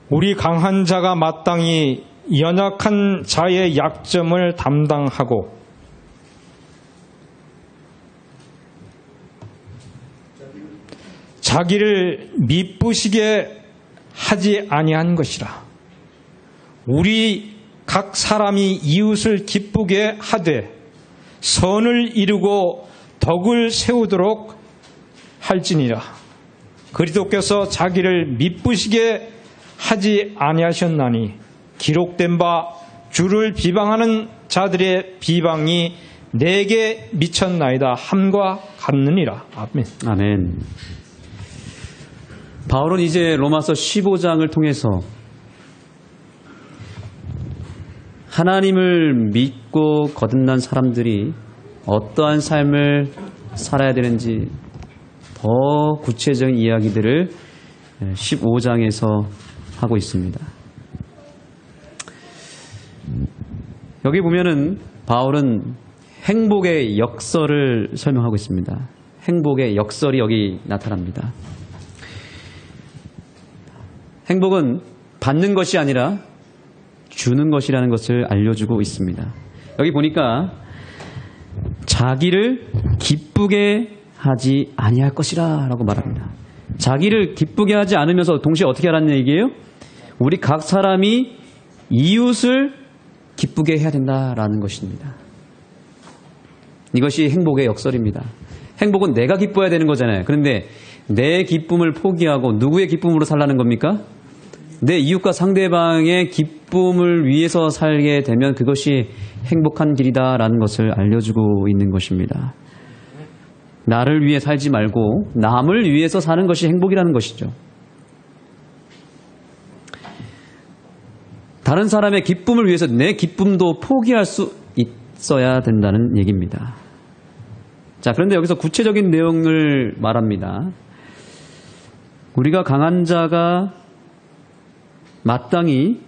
우리 강한 자가 마땅히 연약한 자의 약점을 담당하고 자기를 미쁘시게 하지 아니한 것이라. 우리 각 사람이 이웃을 기쁘게 하되 선을 이루고 덕을 세우도록 할지니라. 그리스도께서 자기를 미쁘시게 하지 아니하셨나니 기록된 바 주를 비방하는 자들의 비방이 내게 미쳤나이다 함과 같느니라. 아멘. 아멘. 바울은 이제 로마서 15장을 통해서 하나님을 믿고 거듭난 사람들이 어떠한 삶을 살아야 되는지 더 구체적인 이야기들을 15장에서 하고 있습니다. 여기 보면은 바울은 행복의 역설을 설명하고 있습니다. 행복의 역설이 여기 나타납니다. 행복은 받는 것이 아니라 주는 것이라는 것을 알려주고 있습니다. 여기 보니까 자기를 기쁘게 하지 아니할 것이라 라고 말합니다. 자기를 기쁘게 하지 않으면서 동시에 어떻게 하라는 얘기예요? 우리 각 사람이 이웃을 기쁘게 해야 된다라는 것입니다. 이것이 행복의 역설입니다. 행복은 내가 기뻐야 되는 거잖아요. 그런데 내 기쁨을 포기하고 누구의 기쁨으로 살라는 겁니까? 내 이웃과 상대방의 기쁨을 위해서 살게 되면 그것이 행복한 길이다라는 것을 알려주고 있는 것입니다. 나를 위해 살지 말고 남을 위해서 사는 것이 행복이라는 것이죠. 다른 사람의 기쁨을 위해서 내 기쁨도 포기할 수 있어야 된다는 얘기입니다. 자, 그런데 여기서 구체적인 내용을 말합니다. 우리가 강한 자가 마땅히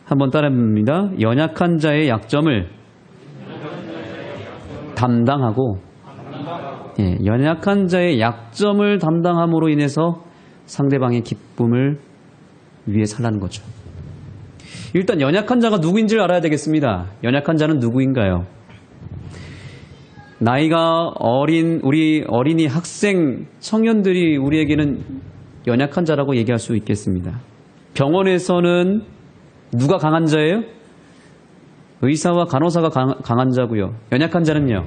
한번 따라해봅니다. 연약한 자의 약점을 담당하고 연약한 자의 약점을 담당함으로 인해서 상대방의 기쁨을 위해 살라는 거죠. 일단 연약한 자가 누구인지를 알아야 되겠습니다. 연약한 자는 누구인가요? 나이가 어린 우리 어린이 학생 청년들이 우리에게는 연약한 자라고 얘기할 수 있겠습니다. 병원에서는 누가 강한 자예요? 의사와 간호사가 강한 자고요. 연약한 자는요?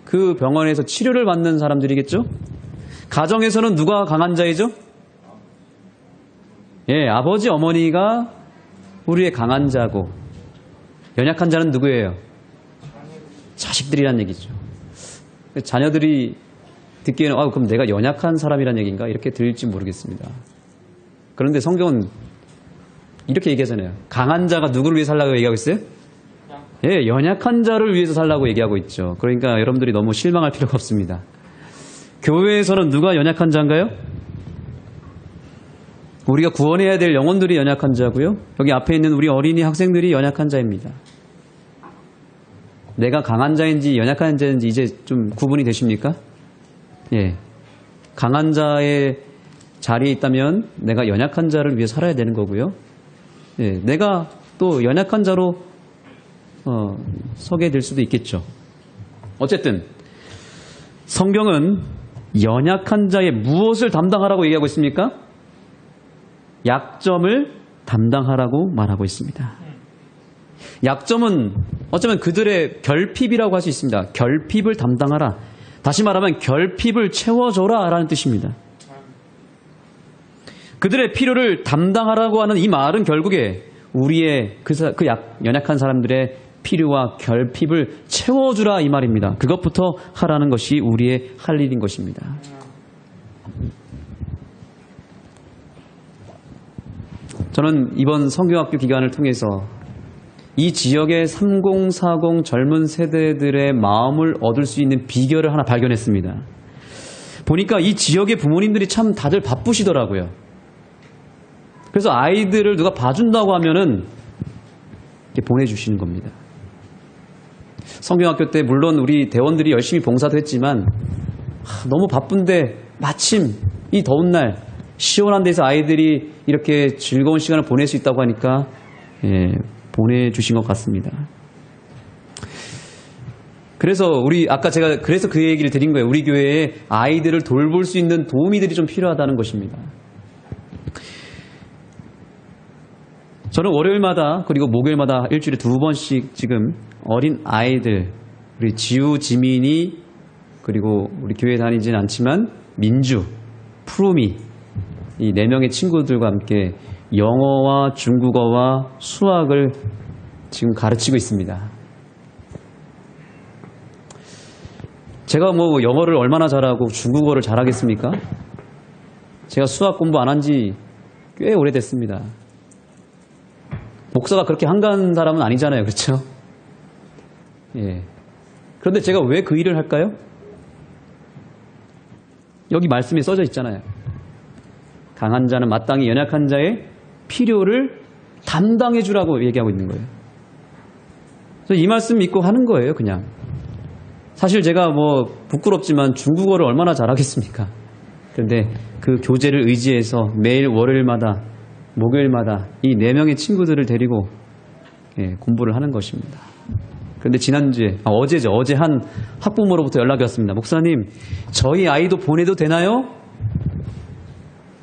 그 병원에서 치료를 받는 사람들이겠죠? 가정에서는 누가 강한 자이죠? 아버지, 어머니가 우리의 강한 자고 연약한 자는 누구예요? 자식들이란 얘기죠. 자녀들이 듣기에는 그럼 내가 연약한 사람이란 얘기인가? 이렇게 들릴지 모르겠습니다. 그런데 성경은 이렇게 얘기하잖아요. 강한 자가 누구를 위해 살라고 얘기하고 있어요? 연약한 자를 위해서 살라고 얘기하고 있죠. 그러니까 여러분들이 너무 실망할 필요가 없습니다. 교회에서는 누가 연약한 자인가요? 우리가 구원해야 될 영혼들이 연약한 자고요. 여기 앞에 있는 우리 어린이 학생들이 연약한 자입니다. 내가 강한 자인지 연약한 자인지 이제 좀 구분이 되십니까? 강한 자의 자리에 있다면 내가 연약한 자를 위해 살아야 되는 거고요. 내가 또 연약한 자로 서게 될 수도 있겠죠. 어쨌든 성경은 연약한 자의 무엇을 담당하라고 얘기하고 있습니까? 약점을 담당하라고 말하고 있습니다. 약점은 어쩌면 그들의 결핍이라고 할 수 있습니다. 결핍을 담당하라. 다시 말하면 결핍을 채워줘라 라는 뜻입니다. 그들의 필요를 담당하라고 하는 이 말은 결국에 우리의 연약한 사람들의 필요와 결핍을 채워주라 이 말입니다. 그것부터 하라는 것이 우리의 할 일인 것입니다. 저는 이번 성경학교 기간을 통해서 이 지역의 3040 젊은 세대들의 마음을 얻을 수 있는 비결을 하나 발견했습니다. 보니까 이 지역의 부모님들이 참 다들 바쁘시더라고요. 그래서 아이들을 누가 봐준다고 하면은 이렇게 보내주시는 겁니다. 성경학교 때 물론 우리 대원들이 열심히 봉사도 했지만 너무 바쁜데 마침 이 더운 날 시원한 데서 아이들이 이렇게 즐거운 시간을 보낼 수 있다고 하니까 보내주신 것 같습니다. 그래서 아까 제가 그래서 그 얘기를 드린 거예요. 우리 교회에 아이들을 돌볼 수 있는 도우미들이 좀 필요하다는 것입니다. 저는 월요일마다 그리고 목요일마다 일주일에 2번씩 지금 어린 아이들, 우리 지우, 지민이, 그리고 우리 교회 다니진 않지만 민주, 푸르미, 이 4명의 친구들과 함께 영어와 중국어와 수학을 지금 가르치고 있습니다. 제가 뭐 영어를 얼마나 잘하고 중국어를 잘하겠습니까? 제가 수학 공부 안 한 지 꽤 오래됐습니다. 목사가 그렇게 한가한 사람은 아니잖아요. 그렇죠? 예. 그런데 제가 왜 그 일을 할까요? 여기 말씀에 써져 있잖아요. 강한 자는 마땅히 연약한 자의 필요를 담당해 주라고 얘기하고 있는 거예요. 그래서 이 말씀 믿고 하는 거예요, 그냥. 사실 제가 뭐 부끄럽지만 중국어를 얼마나 잘하겠습니까? 그런데 그 교재를 의지해서 매일 월요일마다 목요일마다 이 4명의 친구들을 데리고 공부를 하는 것입니다. 그런데 지난주에, 어제 한 학부모로부터 연락이 왔습니다. 목사님, 저희 아이도 보내도 되나요?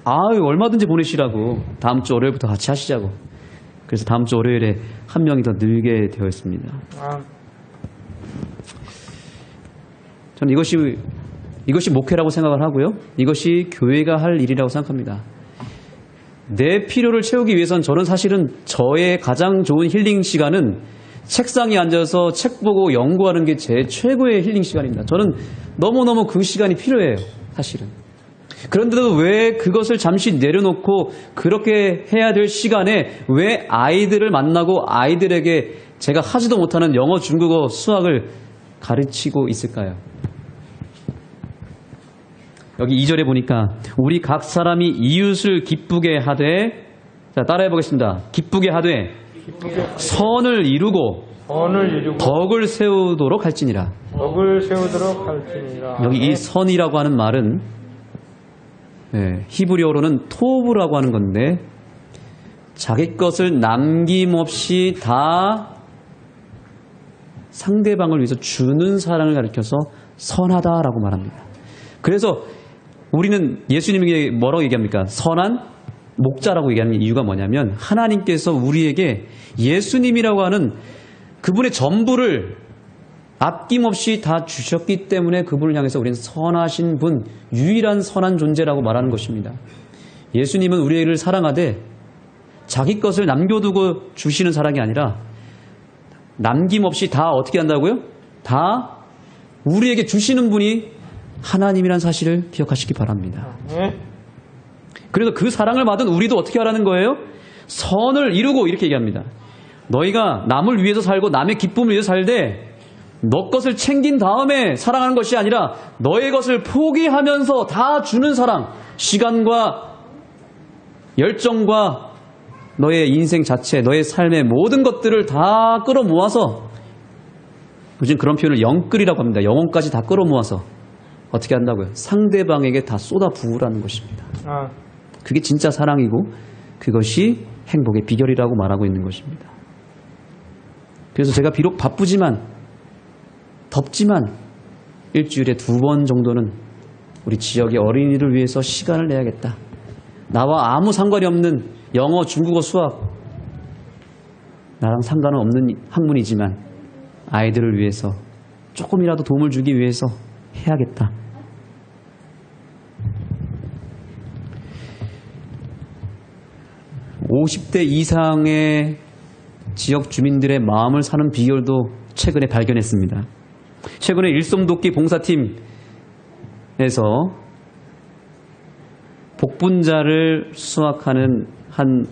얼마든지 보내시라고. 다음 주 월요일부터 같이 하시자고. 그래서 다음 주 월요일에 한 명이 더 늘게 되어 있습니다. 저는 이것이 목회라고 생각을 하고요. 이것이 교회가 할 일이라고 생각합니다. 내 필요를 채우기 위해선 저는 사실은 저의 가장 좋은 힐링 시간은 책상에 앉아서 책 보고 연구하는 게 제 최고의 힐링 시간입니다. 저는 너무너무 그 시간이 필요해요. 사실은. 그런데도 왜 그것을 잠시 내려놓고 그렇게 해야 될 시간에 왜 아이들을 만나고 아이들에게 제가 하지도 못하는 영어, 중국어, 수학을 가르치고 있을까요? 여기 2절에 보니까 우리 각 사람이 이웃을 기쁘게 하되, 자 따라해 보겠습니다. 기쁘게 하되 선을 이루고 덕을 세우도록 할지니라. 여기 이 선이라고 하는 말은 히브리어로는 토브라고 하는 건데, 자기 것을 남김없이 다 상대방을 위해서 주는 사랑을 가리켜서 선하다라고 말합니다. 그래서 우리는 예수님에게 뭐라고 얘기합니까? 선한 목자라고 얘기하는 이유가 뭐냐면, 하나님께서 우리에게 예수님이라고 하는 그분의 전부를 아낌없이 다 주셨기 때문에 그분을 향해서 우리는 선하신 분, 유일한 선한 존재라고 말하는 것입니다. 예수님은 우리를 사랑하되 자기 것을 남겨두고 주시는 사랑이 아니라 남김없이 다 어떻게 한다고요? 다 우리에게 주시는 분이 하나님이란 사실을 기억하시기 바랍니다. 그래서 그 사랑을 받은 우리도 어떻게 하라는 거예요? 선을 이루고, 이렇게 얘기합니다. 너희가 남을 위해서 살고 남의 기쁨을 위해서 살되 너 것을 챙긴 다음에 사랑하는 것이 아니라 너의 것을 포기하면서 다 주는 사랑, 시간과 열정과 너의 인생 자체, 너의 삶의 모든 것들을 다 끌어모아서, 요즘 그런 표현을 영끌이라고 합니다. 영혼까지 다 끌어모아서 어떻게 한다고요? 상대방에게 다 쏟아부으라는 것입니다. 그게 진짜 사랑이고 그것이 행복의 비결이라고 말하고 있는 것입니다. 그래서 제가 비록 바쁘지만, 덥지만 일주일에 2번 정도는 우리 지역의 어린이를 위해서 시간을 내야겠다. 나와 아무 상관이 없는 영어, 중국어, 수학, 나랑 상관은 없는 학문이지만 아이들을 위해서 조금이라도 도움을 주기 위해서 해야겠다. (50대) 이상의 지역 주민들의 마음을 사는 비결도 최근에 발견했습니다. 최근에 일손돕기 봉사팀에서 복분자를 수확하는 한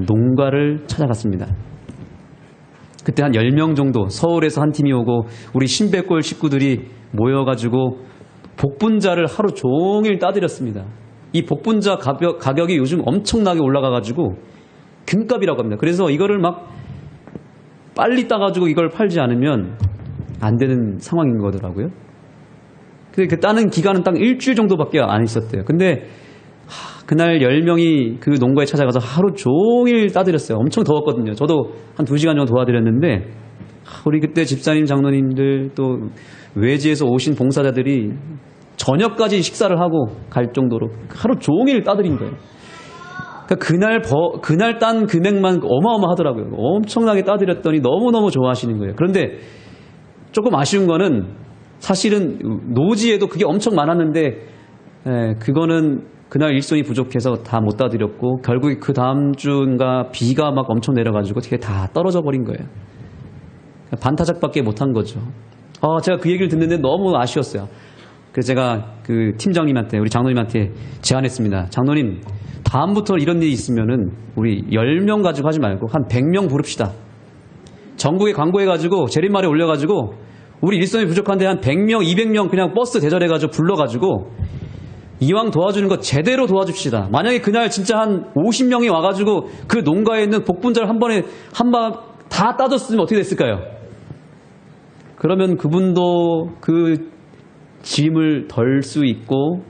농가를 찾아갔습니다. 그때 한 10명 정도, 서울에서 한 팀이 오고 우리 신백골 식구들이 모여가지고 복분자를 하루 종일 따드렸습니다. 이 복분자 가격이 요즘 엄청나게 올라가가지고 금값이라고 합니다. 그래서 이거를 막 빨리 따가지고 이걸 팔지 않으면 안 되는 상황인 거더라고요. 근데 그 따는 기간은 딱 일주일 정도밖에 안 있었대요. 근데 그날 10명이 그 농가에 찾아가서 하루 종일 따드렸어요. 엄청 더웠거든요. 저도 한 2시간 정도 도와드렸는데 우리 그때 집사님, 장로님들 또 외지에서 오신 봉사자들이 저녁까지 식사를 하고 갈 정도로 하루 종일 따드린 거예요. 그러니까 그날 딴 금액만 어마어마하더라고요. 엄청나게 따드렸더니 너무너무 좋아하시는 거예요. 그런데 조금 아쉬운 거는 사실은 노지에도 그게 엄청 많았는데 그거는 그날 일손이 부족해서 다 못 따드렸고 결국에 그 다음 주인가 비가 막 엄청 내려가지고 그게 다 떨어져 버린 거예요. 반타작밖에 못한 거죠. 제가 그 얘기를 듣는데 너무 아쉬웠어요. 그래서 제가 그 팀장님한테, 우리 장로님한테 제안했습니다. 장로님, 다음부터 이런 일이 있으면은 우리 10명 가지고 하지 말고 한 100명 부릅시다. 전국에 광고해가지고 재림말에 올려가지고 우리 일손이 부족한데 한 100명, 200명 그냥 버스 대절해가지고 불러가지고 이왕 도와주는 거 제대로 도와줍시다. 만약에 그날 진짜 한 50명이 와가지고 그 농가에 있는 복분자를 한 번에 한 방 다 따졌으면 어떻게 됐을까요? 그러면 그분도 그 짐을 덜 수 있고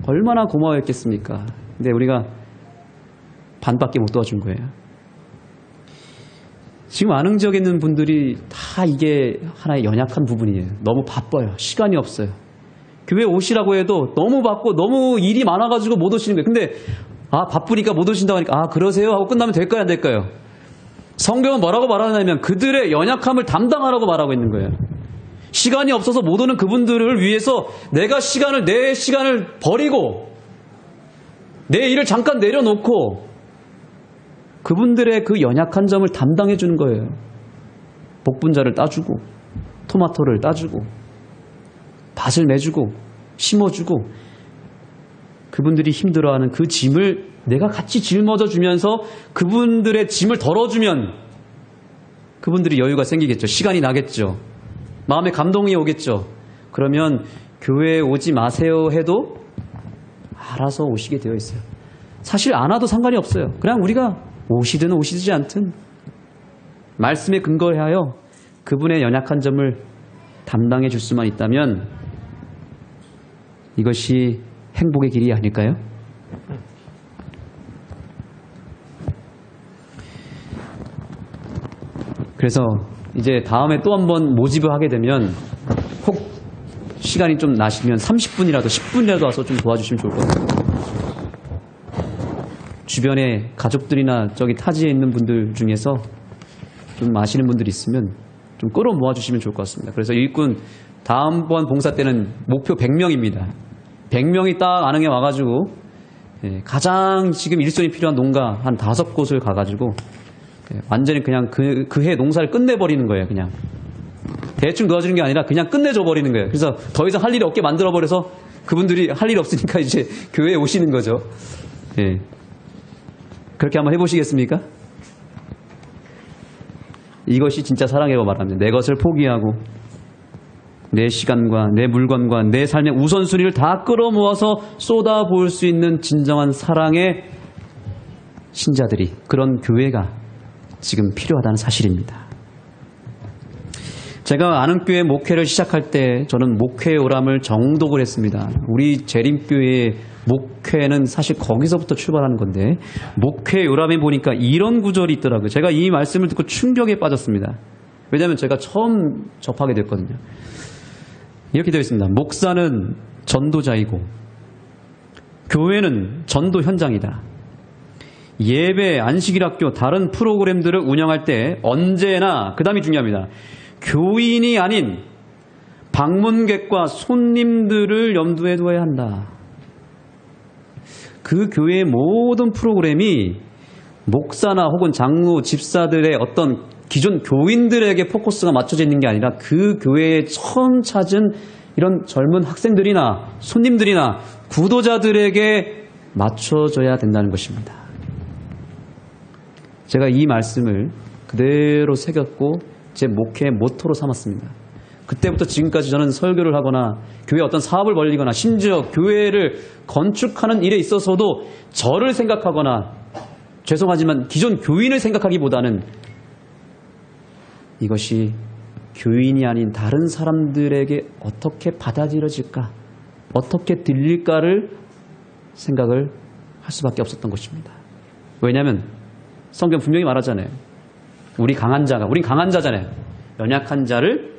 얼마나 고마워했겠습니까? 근데 우리가 반밖에 못 도와준 거예요. 지금 안흥 지역에 있는 분들이 다 이게 하나의 연약한 부분이에요. 너무 바빠요. 시간이 없어요. 교회 오시라고 해도 너무 바쁘고 너무 일이 많아가지고 못 오시는 거예요. 근데 바쁘니까 못 오신다고 하니까 그러세요? 하고 끝나면 될까요? 안 될까요? 성경은 뭐라고 말하냐면 그들의 연약함을 담당하라고 말하고 있는 거예요. 시간이 없어서 못 오는 그분들을 위해서 내가 내 시간을 버리고 내 일을 잠깐 내려놓고 그분들의 그 연약한 점을 담당해 주는 거예요. 복분자를 따주고 토마토를 따주고 밭을 내주고 심어주고 그분들이 힘들어하는 그 짐을 내가 같이 짊어져 주면서 그분들의 짐을 덜어주면 그분들이 여유가 생기겠죠. 시간이 나겠죠. 마음에 감동이 오겠죠. 그러면 교회에 오지 마세요 해도 알아서 오시게 되어 있어요. 사실 안 와도 상관이 없어요. 그냥 우리가 오시든 오시지 않든 말씀에 근거하여 그분의 연약한 점을 담당해 줄 수만 있다면 이것이 행복의 길이 아닐까요? 그래서 이제 다음에 또 한 번 모집을 하게 되면 혹 시간이 좀 나시면 30분이라도 10분이라도 와서 좀 도와주시면 좋을 것 같아요. 주변에 가족들이나 저기 타지에 있는 분들 중에서 좀 아시는 분들이 있으면 좀 끌어 모아주시면 좋을 것 같습니다. 그래서 일꾼 다음번 봉사 때는 목표 100명입니다. 100명이 딱 안흥에 와가지고 가장 지금 일손이 필요한 농가 한 5곳을 가가지고 완전히 그냥 그 해 농사를 끝내버리는 거예요. 그냥 대충 도와주는 게 아니라 그냥 끝내줘 버리는 거예요. 그래서 더 이상 할 일이 없게 만들어버려서 그분들이 할 일이 없으니까 이제 교회에 오시는 거죠. 그렇게 한번 해보시겠습니까? 이것이 진짜 사랑이라고 말합니다. 내 것을 포기하고 내 시간과 내 물건과 내 삶의 우선순위를 다 끌어모아서 쏟아부을 수 있는 진정한 사랑의 신자들이, 그런 교회가 지금 필요하다는 사실입니다. 제가 안흥교회 목회를 시작할 때 저는 목회 요람을 정독을 했습니다. 우리 재림교회의 목회는 사실 거기서부터 출발하는 건데 목회 요람에 보니까 이런 구절이 있더라고요. 제가 이 말씀을 듣고 충격에 빠졌습니다. 왜냐하면 제가 처음 접하게 됐거든요. 이렇게 되어 있습니다. 목사는 전도자이고 교회는 전도 현장이다. 예배, 안식일학교, 다른 프로그램들을 운영할 때 언제나, 그 다음이 중요합니다. 교인이 아닌 방문객과 손님들을 염두에 둬야 한다. 그 교회의 모든 프로그램이 목사나 혹은 장로, 집사들의 어떤 기존 교인들에게 포커스가 맞춰져 있는 게 아니라 그 교회에 처음 찾은 이런 젊은 학생들이나 손님들이나 구도자들에게 맞춰져야 된다는 것입니다. 제가 이 말씀을 그대로 새겼고 제 목회의 모토로 삼았습니다. 그때부터 지금까지 저는 설교를 하거나 교회 어떤 사업을 벌리거나 심지어 교회를 건축하는 일에 있어서도 저를 생각하거나, 죄송하지만 기존 교인을 생각하기보다는 이것이 교인이 아닌 다른 사람들에게 어떻게 받아들여질까, 어떻게 들릴까를 생각을 할 수밖에 없었던 것입니다. 왜냐하면 성경 분명히 말하잖아요. 우린 강한 자잖아요. 연약한 자를,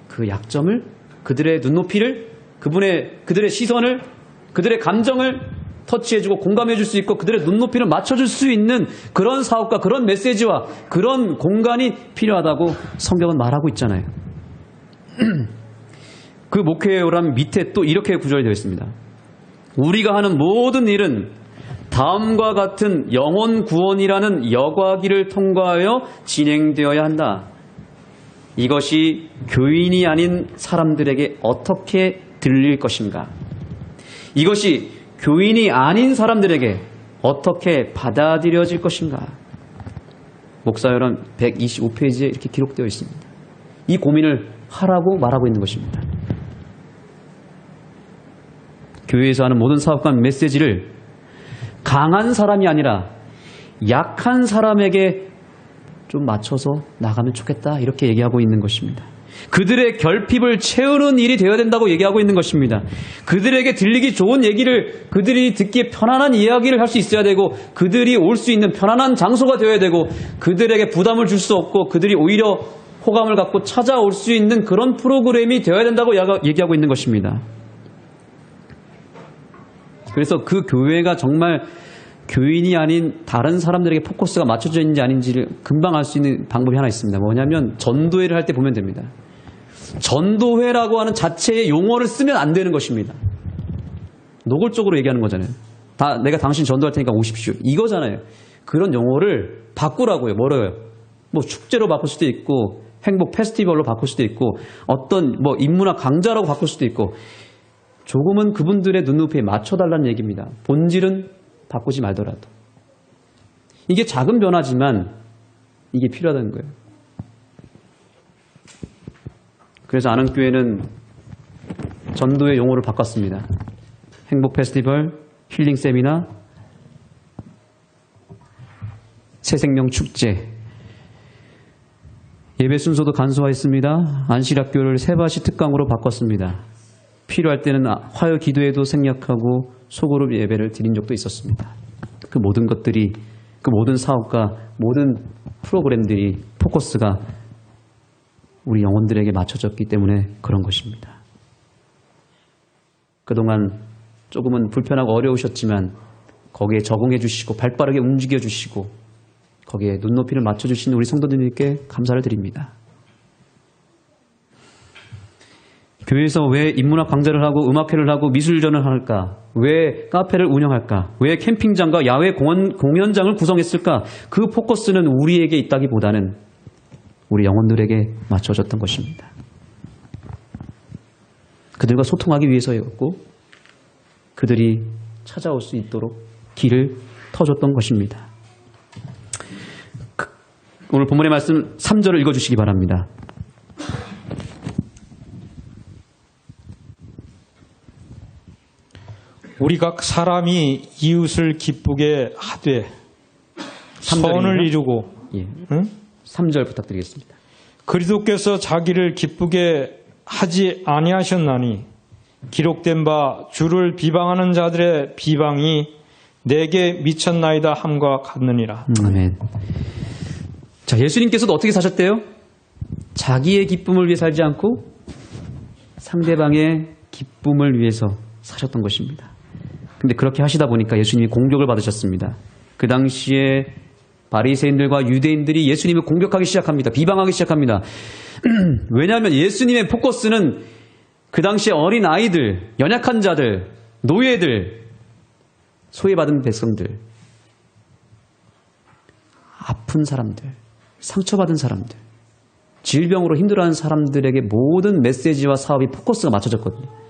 그 약점을, 그들의 눈높이를, 그들의 시선을, 그들의 감정을 터치해주고 공감해줄 수 있고 그들의 눈높이를 맞춰줄 수 있는 그런 사업과 그런 메시지와 그런 공간이 필요하다고 성경은 말하고 있잖아요. 그 목회의 요람 밑에 또 이렇게 구절이 되어 있습니다. 우리가 하는 모든 일은 다음과 같은 영혼 구원이라는 여과기를 통과하여 진행되어야 한다. 이것이 교인이 아닌 사람들에게 어떻게 들릴 것인가? 이것이 교인이 아닌 사람들에게 어떻게 받아들여질 것인가? 목사요람 125페이지에 이렇게 기록되어 있습니다. 이 고민을 하라고 말하고 있는 것입니다. 교회에서 하는 모든 사업과 메시지를 강한 사람이 아니라 약한 사람에게 좀 맞춰서 나가면 좋겠다 이렇게 얘기하고 있는 것입니다. 그들의 결핍을 채우는 일이 되어야 된다고 얘기하고 있는 것입니다. 그들에게 들리기 좋은 얘기를, 그들이 듣기에 편안한 이야기를 할 수 있어야 되고 그들이 올 수 있는 편안한 장소가 되어야 되고 그들에게 부담을 줄 수 없고 그들이 오히려 호감을 갖고 찾아올 수 있는 그런 프로그램이 되어야 된다고 얘기하고 있는 것입니다. 그래서 그 교회가 정말 교인이 아닌 다른 사람들에게 포커스가 맞춰져 있는지 아닌지를 금방 알 수 있는 방법이 하나 있습니다. 뭐냐면 전도회를 할 때 보면 됩니다. 전도회라고 하는 자체의 용어를 쓰면 안 되는 것입니다. 노골적으로 얘기하는 거잖아요. 내가 당신 전도할 테니까 오십시오. 이거잖아요. 그런 용어를 바꾸라고요. 뭐래요? 뭐 축제로 바꿀 수도 있고 행복 페스티벌로 바꿀 수도 있고 어떤 뭐 인문학 강좌라고 바꿀 수도 있고 조금은 그분들의 눈높이에 맞춰달라는 얘기입니다. 본질은 바꾸지 말더라도. 이게 작은 변화지만 이게 필요하다는 거예요. 그래서 아는교회는 전도의 용어를 바꿨습니다. 행복 페스티벌, 힐링 세미나, 새생명 축제. 예배 순서도 간소화했습니다. 안식학교를 세바시 특강으로 바꿨습니다. 필요할 때는 화요 기도에도 생략하고 소그룹 예배를 드린 적도 있었습니다. 그 모든 것들이, 그 모든 사업과 모든 프로그램들이 포커스가 우리 영혼들에게 맞춰졌기 때문에 그런 것입니다. 그동안 조금은 불편하고 어려우셨지만 거기에 적응해 주시고 발빠르게 움직여 주시고 거기에 눈높이를 맞춰주시는 우리 성도님들께 감사를 드립니다. 교회에서 왜 인문학 강좌를 하고 음악회를 하고 미술전을 할까? 왜 카페를 운영할까? 왜 캠핑장과 야외 공연장을 구성했을까? 그 포커스는 우리에게 있다기보다는 우리 영혼들에게 맞춰졌던 것입니다. 그들과 소통하기 위해서였고 그들이 찾아올 수 있도록 길을 터줬던 것입니다. 오늘 본문의 말씀 3절을 읽어주시기 바랍니다. 우리 각 사람이 이웃을 기쁘게 하되 선을 이루고 예. 응? 3절 부탁드리겠습니다. 그리스도께서 자기를 기쁘게 하지 아니하셨나니 기록된 바 주를 비방하는 자들의 비방이 내게 미쳤나이다 함과 같느니라. 아멘. 자, 예수님께서도 어떻게 사셨대요? 자기의 기쁨을 위해 살지 않고 상대방의 기쁨을 위해서 사셨던 것입니다. 근데 그렇게 하시다 보니까 예수님이 공격을 받으셨습니다. 그 당시에 바리새인들과 유대인들이 예수님을 공격하기 시작합니다. 비방하기 시작합니다. 왜냐하면 예수님의 포커스는 그 당시에 어린 아이들, 연약한 자들, 노예들, 소외받은 백성들, 아픈 사람들, 상처받은 사람들, 질병으로 힘들어하는 사람들에게 모든 메시지와 사업이 포커스가 맞춰졌거든요.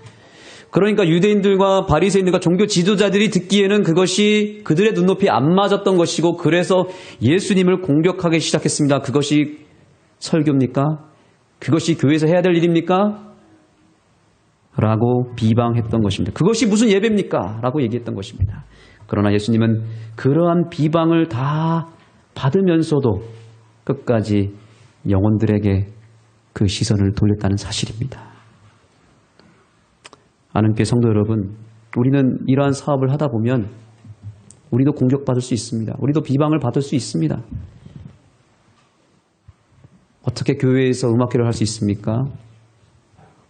그러니까 유대인들과 바리새인들과 종교 지도자들이 듣기에는 그것이 그들의 눈높이에 안 맞았던 것이고 그래서 예수님을 공격하기 시작했습니다. 그것이 설교입니까? 그것이 교회에서 해야 될 일입니까? 라고 비방했던 것입니다. 그것이 무슨 예배입니까? 라고 얘기했던 것입니다. 그러나 예수님은 그러한 비방을 다 받으면서도 끝까지 영혼들에게 그 시선을 돌렸다는 사실입니다. 아는 교회 성도 여러분, 우리는 이러한 사업을 하다 보면 우리도 공격받을 수 있습니다. 우리도 비방을 받을 수 있습니다. 어떻게 교회에서 음악회를 할 수 있습니까?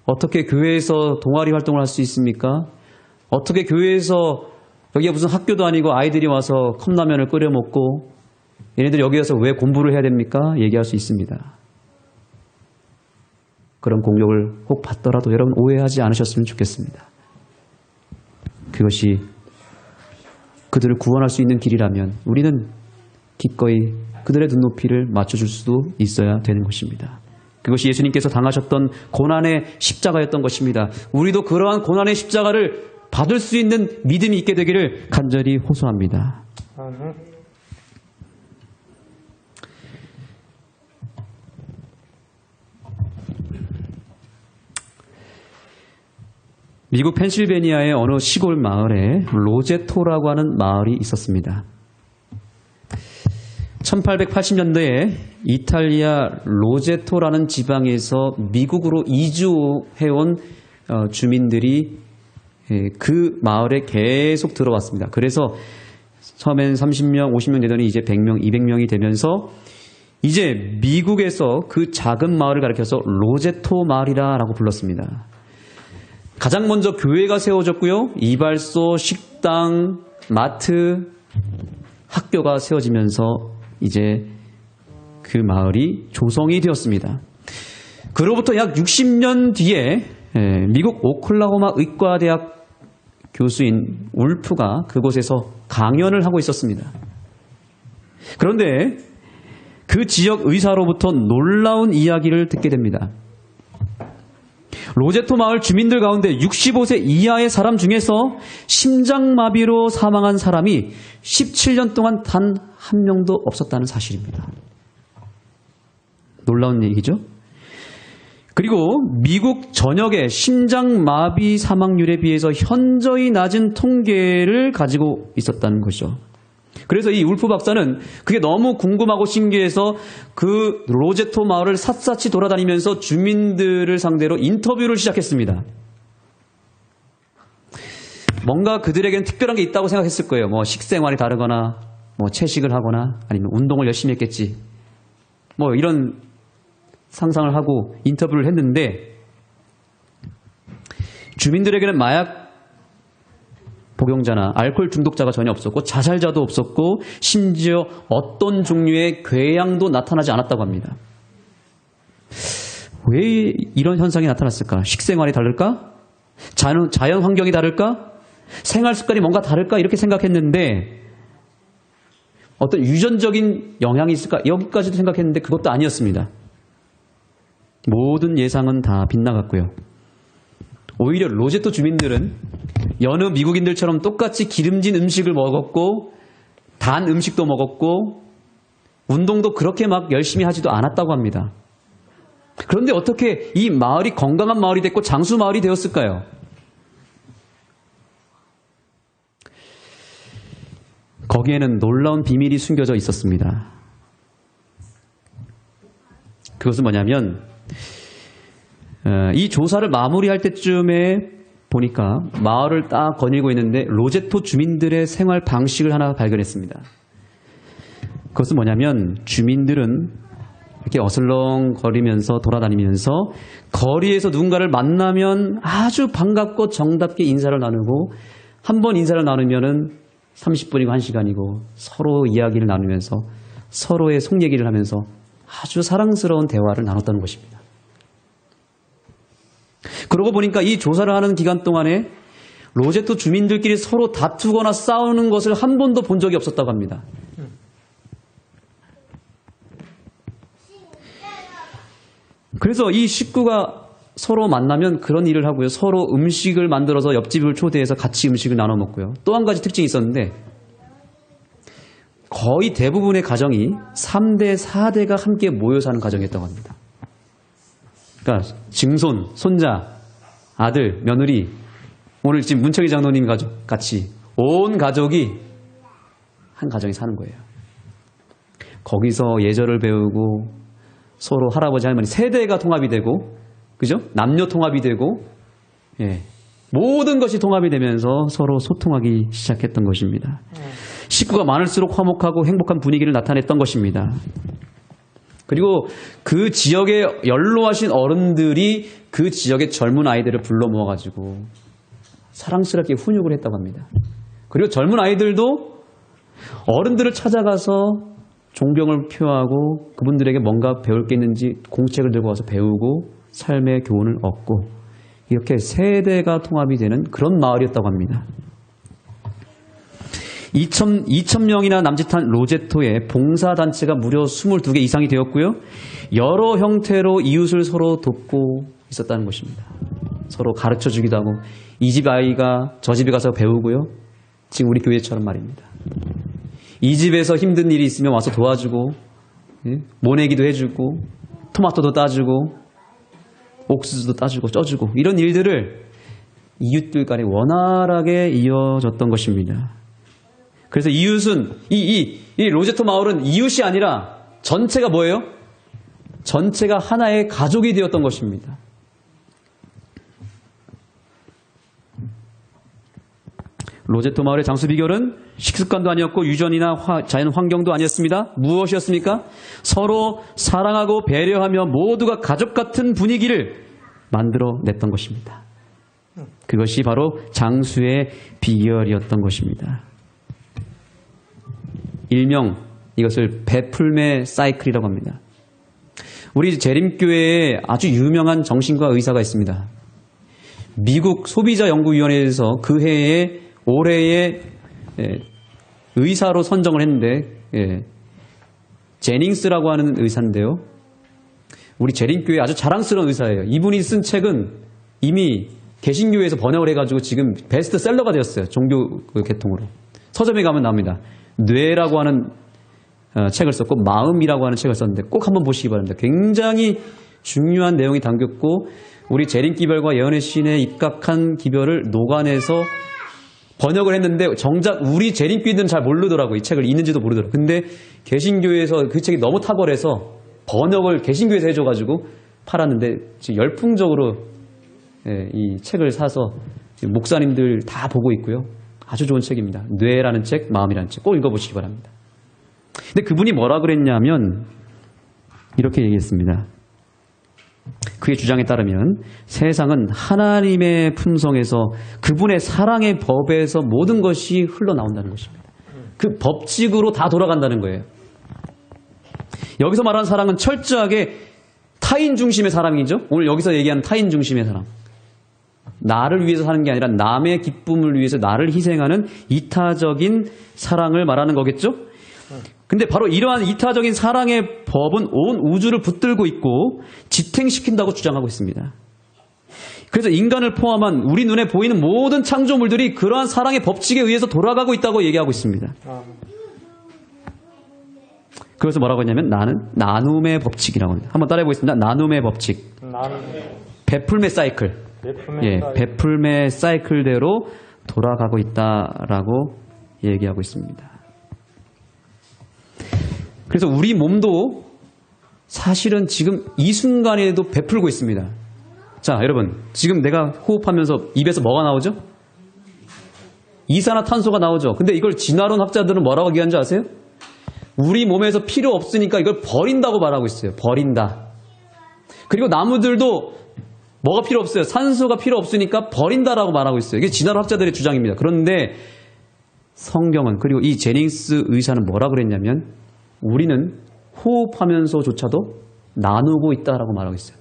어떻게 교회에서 동아리 활동을 할 수 있습니까? 어떻게 교회에서 여기가 무슨 학교도 아니고 아이들이 와서 컵라면을 끓여 먹고 얘네들 여기 와서 왜 공부를 해야 됩니까? 얘기할 수 있습니다. 그런 공격을 혹 받더라도 여러분 오해하지 않으셨으면 좋겠습니다. 그것이 그들을 구원할 수 있는 길이라면 우리는 기꺼이 그들의 눈높이를 맞춰줄 수도 있어야 되는 것입니다. 그것이 예수님께서 당하셨던 고난의 십자가였던 것입니다. 우리도 그러한 고난의 십자가를 받을 수 있는 믿음이 있게 되기를 간절히 호소합니다. 미국 펜실베니아의 어느 시골 마을에 로제토라고 하는 마을이 있었습니다. 1880년대에 이탈리아 로제토라는 지방에서 미국으로 이주해온 주민들이 그 마을에 계속 들어왔습니다. 그래서 처음엔 30명, 50명 되더니 이제 100명, 200명이 되면서 이제 미국에서 그 작은 마을을 가리켜서 로제토 마을이라고 불렀습니다. 가장 먼저 교회가 세워졌고요. 이발소, 식당, 마트, 학교가 세워지면서 이제 그 마을이 조성이 되었습니다. 그로부터 약 60년 뒤에 미국 오클라호마 의과대학 교수인 울프가 그곳에서 강연을 하고 있었습니다. 그런데 그 지역 의사로부터 놀라운 이야기를 듣게 됩니다. 로제토 마을 주민들 가운데 65세 이하의 사람 중에서 심장마비로 사망한 사람이 17년 동안 단 한 명도 없었다는 사실입니다. 놀라운 얘기죠? 그리고 미국 전역의 심장마비 사망률에 비해서 현저히 낮은 통계를 가지고 있었다는 것이죠. 그래서 이 울프 박사는 그게 너무 궁금하고 신기해서 그 로제토 마을을 샅샅이 돌아다니면서 주민들을 상대로 인터뷰를 시작했습니다. 뭔가 그들에게는 특별한 게 있다고 생각했을 거예요. 뭐 식생활이 다르거나 뭐 채식을 하거나 아니면 운동을 열심히 했겠지. 뭐 이런 상상을 하고 인터뷰를 했는데 주민들에게는 마약 복용자나 알코올 중독자가 전혀 없었고 자살자도 없었고 심지어 어떤 종류의 궤양도 나타나지 않았다고 합니다. 왜 이런 현상이 나타났을까? 식생활이 다를까? 자연 환경이 다를까? 생활 습관이 뭔가 다를까? 이렇게 생각했는데 어떤 유전적인 영향이 있을까? 여기까지도 생각했는데 그것도 아니었습니다. 모든 예상은 다 빗나갔고요. 오히려 로제토 주민들은 여느 미국인들처럼 똑같이 기름진 음식을 먹었고 단 음식도 먹었고 운동도 그렇게 막 열심히 하지도 않았다고 합니다. 그런데 어떻게 이 마을이 건강한 마을이 됐고 장수 마을이 되었을까요? 거기에는 놀라운 비밀이 숨겨져 있었습니다. 그것은 뭐냐면 이 조사를 마무리할 때쯤에 보니까 마을을 딱 거닐고 있는데 로제토 주민들의 생활 방식을 하나 발견했습니다. 그것은 뭐냐면 주민들은 이렇게 어슬렁거리면서 돌아다니면서 거리에서 누군가를 만나면 아주 반갑고 정답게 인사를 나누고 한 번 인사를 나누면은 30분이고 1시간이고 서로 이야기를 나누면서 서로의 속 얘기를 하면서 아주 사랑스러운 대화를 나눴다는 것입니다. 그러고 보니까 이 조사를 하는 기간 동안에 로제토 주민들끼리 서로 다투거나 싸우는 것을 한 번도 본 적이 없었다고 합니다. 그래서 이 식구가 서로 만나면 그런 일을 하고요. 서로 음식을 만들어서 옆집을 초대해서 같이 음식을 나눠 먹고요. 또 한 가지 특징이 있었는데 거의 대부분의 가정이 3대, 4대가 함께 모여 사는 가정이었다고 합니다. 그러니까 증손, 손자, 아들, 며느리, 오늘 지금 문청희 장로님 가족 같이 온 가족이 한 가정에 사는 거예요. 거기서 예절을 배우고 서로 할아버지, 할머니 세대가 통합이 되고 그죠? 남녀 통합이 되고 모든 것이 통합이 되면서 서로 소통하기 시작했던 것입니다. 식구가 많을수록 화목하고 행복한 분위기를 나타냈던 것입니다. 그리고 그 지역에 연로하신 어른들이 그 지역의 젊은 아이들을 불러 모아가지고 사랑스럽게 훈육을 했다고 합니다. 그리고 젊은 아이들도 어른들을 찾아가서 존경을 표하고 그분들에게 뭔가 배울 게 있는지 공책을 들고 와서 배우고 삶의 교훈을 얻고 이렇게 세대가 통합이 되는 그런 마을이었다고 합니다. 2,000명이나 남짓한 로제토에 봉사단체가 무려 22개 이상이 되었고요. 여러 형태로 이웃을 서로 돕고 있었다는 것입니다. 서로 가르쳐주기도 하고 이 집 아이가 저 집에 가서 배우고요. 지금 우리 교회처럼 말입니다. 이 집에서 힘든 일이 있으면 와서 도와주고 모내기도 해주고 토마토도 따주고 옥수수도 따주고 쪄주고 이런 일들을 이웃들 간에 원활하게 이어졌던 것입니다. 그래서 이웃은 이 로제토 마을은 이웃이 아니라 전체가 뭐예요? 전체가 하나의 가족이 되었던 것입니다. 로제토 마을의 장수 비결은 식습관도 아니었고 유전이나 자연 환경도 아니었습니다. 무엇이었습니까? 서로 사랑하고 배려하며 모두가 가족 같은 분위기를 만들어냈던 것입니다. 그것이 바로 장수의 비결이었던 것입니다. 일명 이것을 베풀매 사이클이라고 합니다. 우리 재림교회에 아주 유명한 정신과 의사가 있습니다. 미국 소비자연구위원회에서 그 해에 올해의 의사로 선정을 했는데 제닝스라고 하는 의사인데요. 우리 재림교회 아주 자랑스러운 의사예요. 이분이 쓴 책은 이미 개신교회에서 번역을 해가지고 지금 베스트셀러가 되었어요. 종교 계통으로. 서점에 가면 나옵니다. 뇌라고 하는 책을 썼고 마음이라고 하는 책을 썼는데 꼭 한번 보시기 바랍니다. 굉장히 중요한 내용이 담겼고 우리 재림기별과 예언의 신에 입각한 기별을 녹아내서 번역을 했는데 정작 우리 재림교인들은 잘 모르더라고요. 이 책을 있는지도 모르더라고요. 근데 개신교회에서 그 책이 너무 탁월해서 번역을 개신교회에서 해줘가지고 팔았는데 지금 열풍적으로 이 책을 사서 목사님들 다 보고 있고요. 아주 좋은 책입니다. 뇌라는 책, 마음이라는 책 꼭 읽어보시기 바랍니다. 근데 그분이 뭐라 그랬냐면 이렇게 얘기했습니다. 그의 주장에 따르면 세상은 하나님의 품성에서 그분의 사랑의 법에서 모든 것이 흘러나온다는 것입니다. 그 법칙으로 다 돌아간다는 거예요. 여기서 말하는 사랑은 철저하게 타인 중심의 사랑이죠. 오늘 여기서 얘기하는 타인 중심의 사랑. 나를 위해서 사는 게 아니라 남의 기쁨을 위해서 나를 희생하는 이타적인 사랑을 말하는 거겠죠. 근데 바로 이러한 이타적인 사랑의 법은 온 우주를 붙들고 있고 지탱시킨다고 주장하고 있습니다. 그래서 인간을 포함한 우리 눈에 보이는 모든 창조물들이 그러한 사랑의 법칙에 의해서 돌아가고 있다고 얘기하고 있습니다. 그래서 뭐라고 했냐면 나눔의 법칙이라고 합니다. 한번 따라해 보겠습니다. 나눔의 법칙. 베풀매 사이클. 베풀매 사이클대로 돌아가고 있다라고 얘기하고 있습니다. 그래서 우리 몸도 사실은 지금 이 순간에도 베풀고 있습니다. 자, 여러분, 지금 내가 호흡하면서 입에서 뭐가 나오죠? 이산화탄소가 나오죠. 근데 이걸 진화론 학자들은 뭐라고 얘기하는지 아세요? 우리 몸에서 필요 없으니까 이걸 버린다고 말하고 있어요. 버린다. 그리고 나무들도 뭐가 필요 없어요? 산소가 필요 없으니까 버린다라고 말하고 있어요. 이게 진화론 학자들의 주장입니다. 그런데 성경은, 그리고 이 제닝스 의사는 뭐라 그랬냐면 우리는 호흡하면서조차도 나누고 있다라고 말하고 있어요.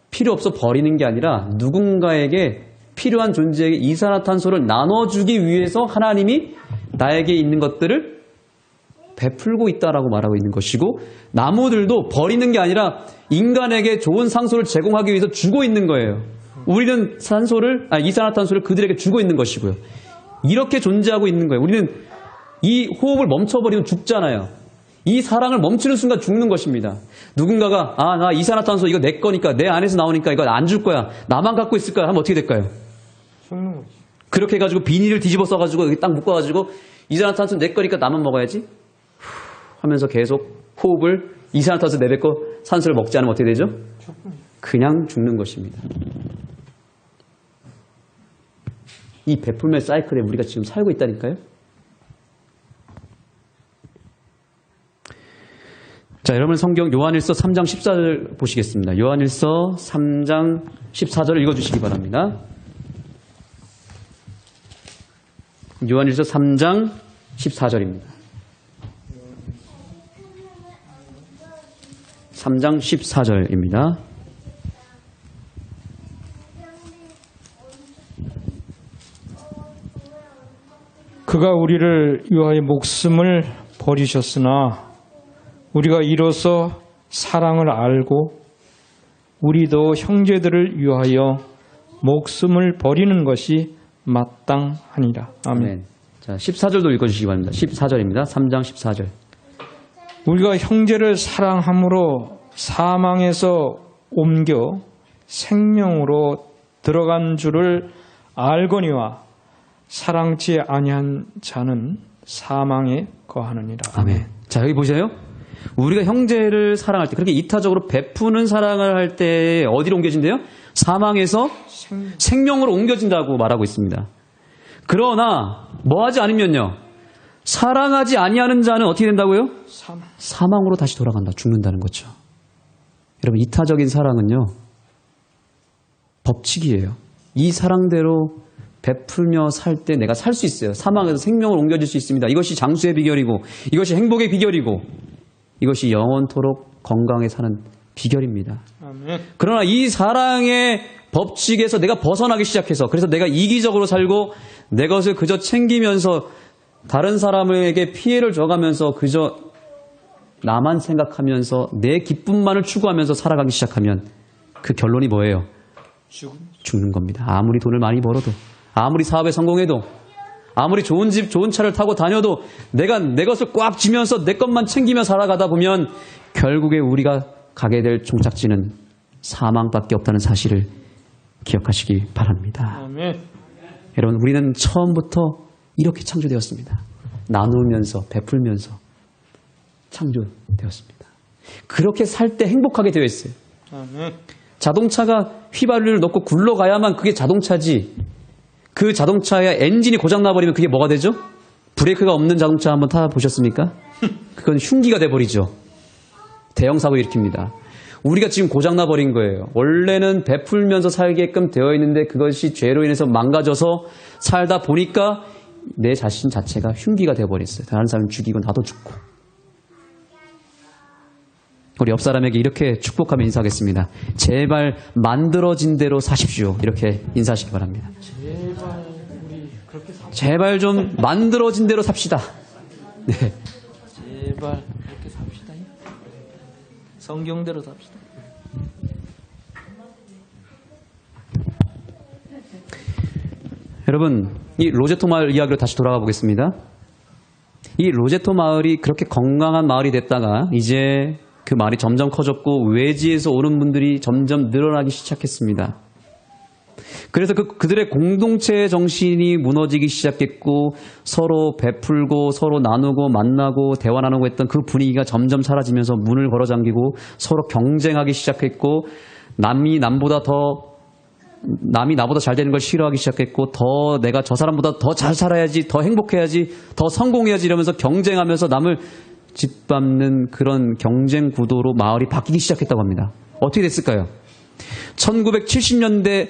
필요 없어 버리는 게 아니라 누군가에게 필요한 존재에게 이산화탄소를 나눠주기 위해서 하나님이 나에게 있는 것들을 베풀고 있다라고 말하고 있는 것이고, 나무들도 버리는 게 아니라 인간에게 좋은 상소를 제공하기 위해서 주고 있는 거예요. 우리는 이산화탄소를 그들에게 주고 있는 것이고요. 이렇게 존재하고 있는 거예요. 우리는 이 호흡을 멈춰버리면 죽잖아요. 이 사랑을 멈추는 순간 죽는 것입니다. 누군가가 나 이산화탄소 이거 내 거니까 내 안에서 나오니까 이거 안 줄 거야. 나만 갖고 있을 거야. 하면 어떻게 될까요? 죽는 거지. 그렇게 해가지고 비닐을 뒤집어 써가지고 여기 딱 묶어가지고 이산화탄소 내 거니까 나만 먹어야지 하면서 계속 호흡을 이산화탄소 내뱉고 산소를 먹지 않으면 어떻게 되죠? 그냥 죽는 것입니다. 이 베풀매 사이클에 우리가 지금 살고 있다니까요. 자, 여러분 성경 요한일서 3장 14절 보시겠습니다. 요한일서 3장 14절을 읽어주시기 바랍니다. 요한일서 3장 14절입니다. 3장 14절입니다. 그가 우리를 위하여 목숨을 버리셨으나 우리가 이로써 사랑을 알고 우리도 형제들을 위하여 목숨을 버리는 것이 마땅하니라. 아멘. 아멘. 자, 14절도 읽어주시기 바랍니다. 14절입니다. 3장 14절. 우리가 형제를 사랑함으로 사망에서 옮겨 생명으로 들어간 줄을 알거니와 사랑치 아니한 자는 사망에 거하느니라. 아멘. 자, 여기 보세요. 우리가 형제를 사랑할 때, 그렇게 이타적으로 베푸는 사랑을 할 때 어디로 옮겨진대요? 사망에서 생명으로 옮겨진다고 말하고 있습니다. 그러나 뭐 하지 않으면요, 사랑하지 아니하는 자는 어떻게 된다고요? 사망으로 다시 돌아간다. 죽는다는 거죠. 여러분, 이타적인 사랑은요, 법칙이에요. 이 사랑대로 베풀며 살 때 내가 살 수 있어요. 사망에서 생명을 옮겨질 수 있습니다. 이것이 장수의 비결이고, 이것이 행복의 비결이고, 이것이 영원토록 건강에 사는 비결입니다. 아멘. 그러나 이 사랑의 법칙에서 내가 벗어나기 시작해서, 그래서 내가 이기적으로 살고 내 것을 그저 챙기면서 다른 사람에게 피해를 줘가면서 그저 나만 생각하면서 내 기쁨만을 추구하면서 살아가기 시작하면 그 결론이 뭐예요? 죽는 겁니다. 아무리 돈을 많이 벌어도, 아무리 사업에 성공해도, 아무리 좋은 집, 좋은 차를 타고 다녀도 내가 내 것을 꽉 쥐면서 내 것만 챙기며 살아가다 보면 결국에 우리가 가게 될 종착지는 사망밖에 없다는 사실을 기억하시기 바랍니다. 아멘. 여러분, 우리는 처음부터 이렇게 창조되었습니다. 나누면서, 베풀면서 창조되었습니다. 그렇게 살 때 행복하게 되어 있어요. 아멘. 자동차가 휘발유를 넣고 굴러가야만 그게 자동차지, 그 자동차의 엔진이 고장나버리면 그게 뭐가 되죠? 브레이크가 없는 자동차 한번 타보셨습니까? 그건 흉기가 돼버리죠. 대형사고 일으킵니다. 우리가 지금 고장나버린 거예요. 원래는 베풀면서 살게끔 되어 있는데 그것이 죄로 인해서 망가져서 살다 보니까 내 자신 자체가 흉기가 돼버렸어요. 다른 사람 죽이고 나도 죽고. 우리 옆 사람에게 이렇게 축복하며 인사하겠습니다. 제발 만들어진 대로 사십시오. 이렇게 인사하시기 바랍니다. 제발 좀 만들어진 대로 삽시다. 네. 제발 그렇게 삽시다. 성경대로 삽시다. 여러분, 이 로제토 마을 이야기로 다시 돌아가 보겠습니다. 이 로제토 마을이 그렇게 건강한 마을이 됐다가 이제 그 마을이 점점 커졌고 외지에서 오는 분들이 점점 늘어나기 시작했습니다. 그래서 그들의 공동체 정신이 무너지기 시작했고 서로 베풀고 서로 나누고 만나고 대화 나누고 했던 그 분위기가 점점 사라지면서 문을 걸어 잠기고 서로 경쟁하기 시작했고 남이 나보다 잘 되는 걸 싫어하기 시작했고 더 내가 저 사람보다 더 잘 살아야지, 더 행복해야지, 더 성공해야지 이러면서 경쟁하면서 남을 짓밟는 그런 경쟁 구도로 마을이 바뀌기 시작했다고 합니다. 어떻게 됐을까요? 1971년에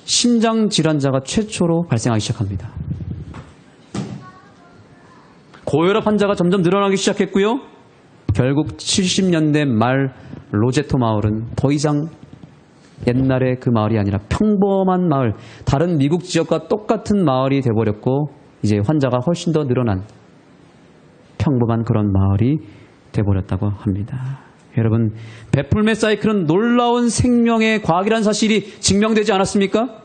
심장질환자가 최초로 발생하기 시작합니다. 고혈압 환자가 점점 늘어나기 시작했고요. 결국 70년대 말 로제토 마을은 더 이상 옛날의 그 마을이 아니라 평범한 마을, 다른 미국 지역과 똑같은 마을이 돼버렸고 이제 환자가 훨씬 더 늘어난 평범한 그런 마을이 돼버렸다고 합니다. 여러분, 베풀매 사이클은 놀라운 생명의 과학이라는 사실이 증명되지 않았습니까?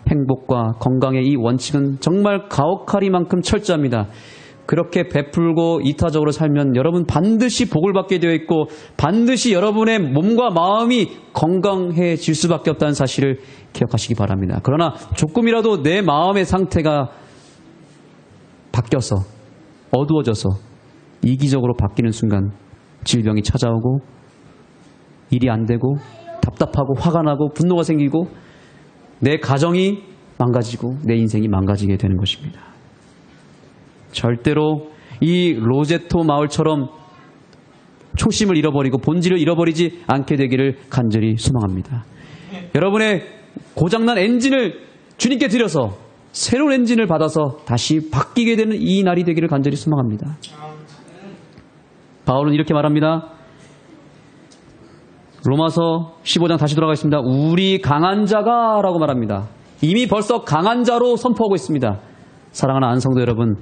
행복과 건강의 이 원칙은 정말 가혹하리만큼 철저합니다. 그렇게 베풀고 이타적으로 살면 여러분 반드시 복을 받게 되어 있고 반드시 여러분의 몸과 마음이 건강해질 수밖에 없다는 사실을 기억하시기 바랍니다. 그러나 조금이라도 내 마음의 상태가 바뀌어서 어두워져서 이기적으로 바뀌는 순간 질병이 찾아오고 일이 안 되고 답답하고 화가 나고 분노가 생기고 내 가정이 망가지고 내 인생이 망가지게 되는 것입니다. 절대로 이 로제토 마을처럼 초심을 잃어버리고 본질을 잃어버리지 않게 되기를 간절히 소망합니다. 여러분의 고장난 엔진을 주님께 드려서 새로운 엔진을 받아서 다시 바뀌게 되는 이 날이 되기를 간절히 소망합니다. 바울은 이렇게 말합니다. 로마서 15장 다시 돌아가겠습니다. 우리 강한 자가 라고 말합니다. 이미 벌써 강한 자로 선포하고 있습니다. 사랑하는 안성도 여러분,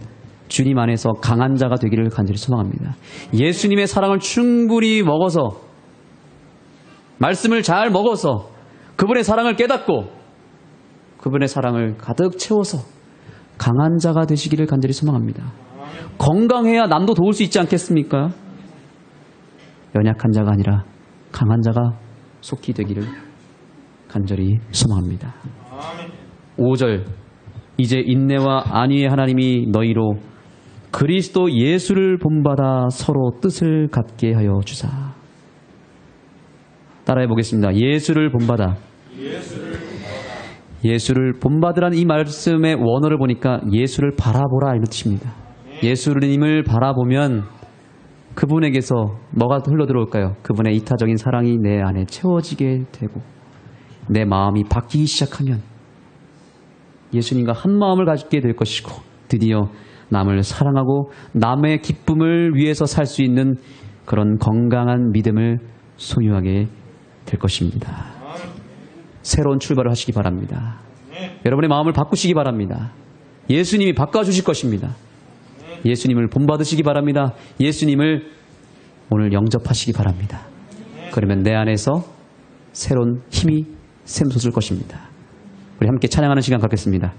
주님 안에서 강한 자가 되기를 간절히 소망합니다. 예수님의 사랑을 충분히 먹어서, 말씀을 잘 먹어서 그분의 사랑을 깨닫고 그분의 사랑을 가득 채워서 강한 자가 되시기를 간절히 소망합니다. 건강해야 남도 도울 수 있지 않겠습니까? 연약한 자가 아니라 강한 자가 속히 되기를 간절히 소망합니다. 5절, 이제 인내와 안위의 하나님이 너희로 그리스도 예수를 본받아 서로 뜻을 갖게 하여 주사. 따라해 보겠습니다. 예수를 본받아. 예수를 본받으라는 이 말씀의 원어를 보니까 예수를 바라보라 이런 뜻입니다. 예수님을 바라보면 그분에게서 뭐가 흘러들어올까요? 그분의 이타적인 사랑이 내 안에 채워지게 되고 내 마음이 바뀌기 시작하면 예수님과 한 마음을 가지게 될 것이고 드디어 남을 사랑하고 남의 기쁨을 위해서 살 수 있는 그런 건강한 믿음을 소유하게 될 것입니다. 새로운 출발을 하시기 바랍니다. 여러분의 마음을 바꾸시기 바랍니다. 예수님이 바꿔주실 것입니다. 예수님을 본받으시기 바랍니다. 예수님을 오늘 영접하시기 바랍니다. 그러면 내 안에서 새로운 힘이 샘솟을 것입니다. 우리 함께 찬양하는 시간 갖겠습니다.